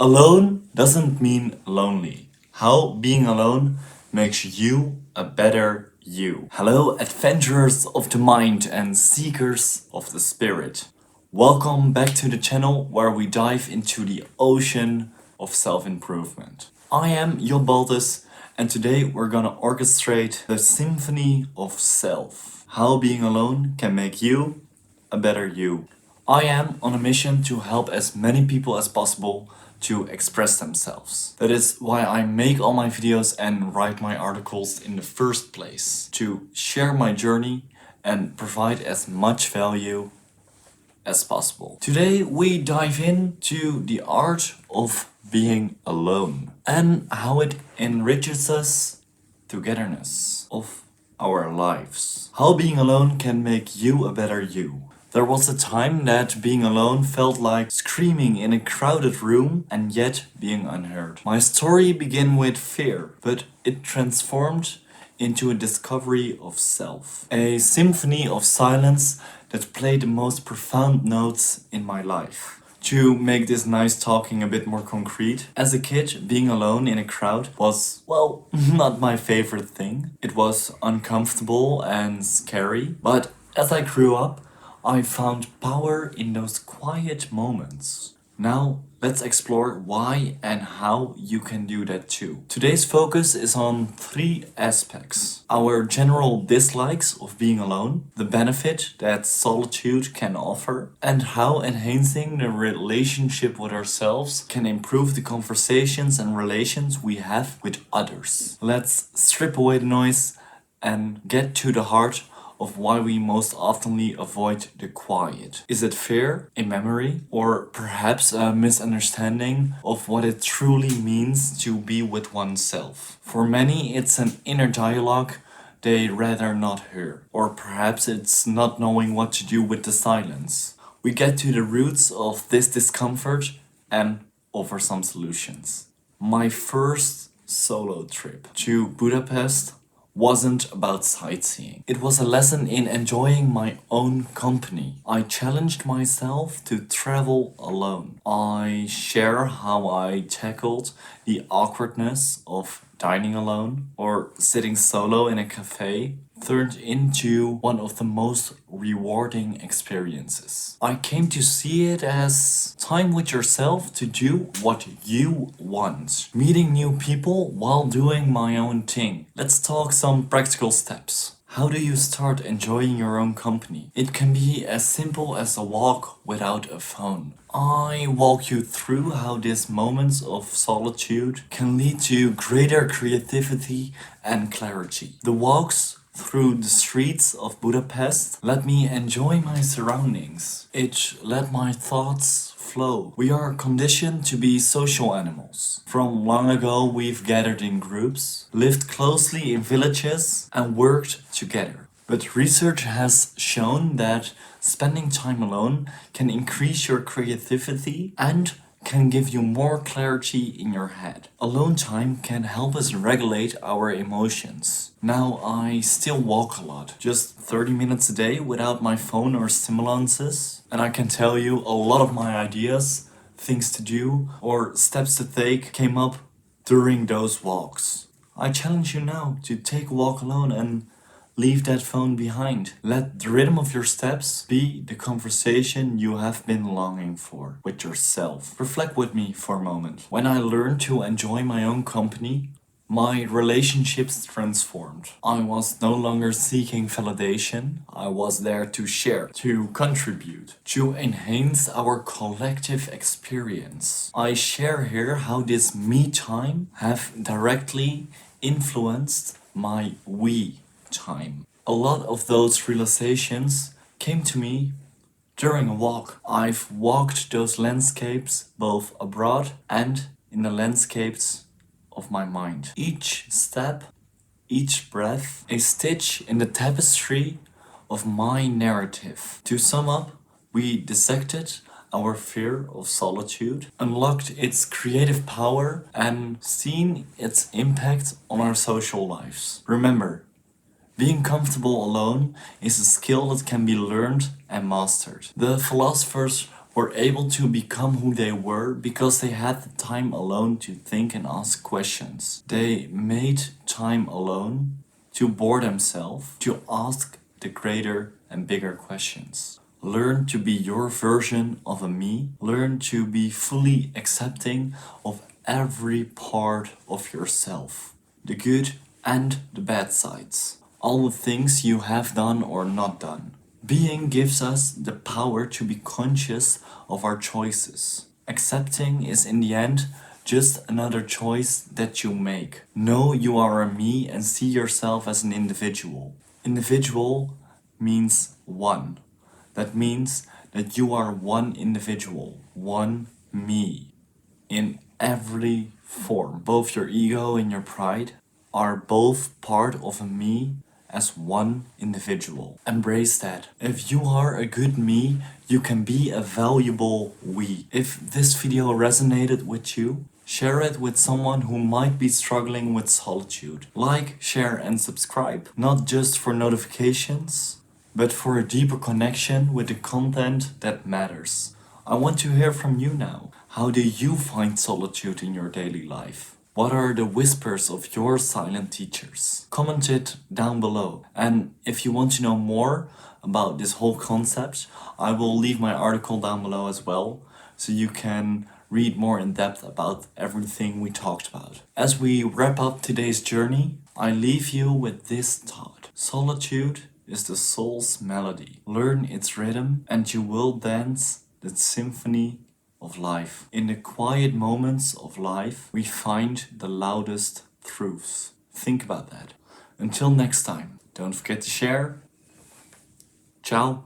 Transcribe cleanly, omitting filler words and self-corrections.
Alone doesn't mean lonely. How being alone makes you a better you. Hello, adventurers of the mind and seekers of the spirit. Welcome back to the channel where we dive into the ocean of self-improvement. I am Job Baltes, and today we're gonna orchestrate the Symphony of Self. How being alone can make you a better you. I am on a mission to help as many people as possible to express themselves. That is why I make all my videos and write my articles in the first place, to share my journey and provide as much value as possible. Today we dive into the art of being alone and how it enriches us togetherness of our lives. How being alone can make you a better you. There was a time that being alone felt like screaming in a crowded room and yet being unheard. My story began with fear, but it transformed into a discovery of self. A symphony of silence that played the most profound notes in my life. To make this nice talking a bit more concrete, as a kid, being alone in a crowd was, well, not my favorite thing. It was uncomfortable and scary, but as I grew up, I found power in those quiet moments. Now, let's explore why and how you can do that too. Today's focus is on three aspects. Our general dislikes of being alone, the benefit that solitude can offer, and how enhancing the relationship with ourselves can improve the conversations and relations we have with others. Let's strip away the noise and get to the heart of why we most oftenly avoid the quiet. Is it fear, a memory, or perhaps a misunderstanding of what it truly means to be with oneself? For many, it's an inner dialogue they rather not hear, or perhaps it's not knowing what to do with the silence. We get to the roots of this discomfort and offer some solutions. My first solo trip to Budapest wasn't about sightseeing. It was a lesson in enjoying my own company. I challenged myself to travel alone. I share how I tackled the awkwardness of dining alone or sitting solo in a cafe turned into one of the most rewarding experiences. I came to see it as time with yourself to do what you want. Meeting new people while doing my own thing. Let's talk some practical steps. How do you start enjoying your own company? It can be as simple as a walk without a phone. I walk you through how these moments of solitude can lead to greater creativity and clarity. The walks through the streets of Budapest let me enjoy my surroundings. It let my thoughts flow. We are conditioned to be social animals. From long ago we've gathered in groups, lived closely in villages and worked together. But research has shown that spending time alone can increase your creativity and can give you more clarity in your head. Alone time can help us regulate our emotions. Now I still walk a lot, just 30 minutes a day without my phone or stimulants, and I can tell you a lot of my ideas, things to do or steps to take came up during those walks. I challenge you now to take a walk alone and leave that phone behind. Let the rhythm of your steps be the conversation you have been longing for with yourself. Reflect with me for a moment. When I learned to enjoy my own company, my relationships transformed. I was no longer seeking validation. I was there to share, to contribute, to enhance our collective experience. I share here how this me time have directly influenced my we time. A lot of those realizations came to me during a walk. I've walked those landscapes both abroad and in the landscapes of my mind. Each step, each breath, a stitch in the tapestry of my narrative. To sum up, we dissected our fear of solitude, unlocked its creative power and seen its impact on our social lives. Remember, being comfortable alone is a skill that can be learned and mastered. The philosophers were able to become who they were because they had the time alone to think and ask questions. They made time alone to bore themselves, to ask the greater and bigger questions. Learn to be your version of a me. Learn to be fully accepting of every part of yourself, the good and the bad sides, all the things you have done or not done. Being gives us the power to be conscious of our choices. Accepting is in the end just another choice that you make. Know you are a me and see yourself as an individual. Individual means one. That means that you are one individual, one me, in every form. Both your ego and your pride are both part of a me as one individual. Embrace that. If you are a good me, you can be a valuable we. If this video resonated with you, share it with someone who might be struggling with solitude. Like, share and subscribe, not just for notifications, but for a deeper connection with the content that matters. I want to hear from you now. How do you find solitude in your daily life? What are the whispers of your silent teachers? Comment it down below. And if you want to know more about this whole concept, I will leave my article down below as well, so you can read more in depth about everything we talked about. As we wrap up today's journey, I leave you with this thought. Solitude is the soul's melody. Learn its rhythm and you will dance the symphony of life. In the quiet moments of life, we find the loudest truths. Think about that. Until next time, don't forget to share. Ciao.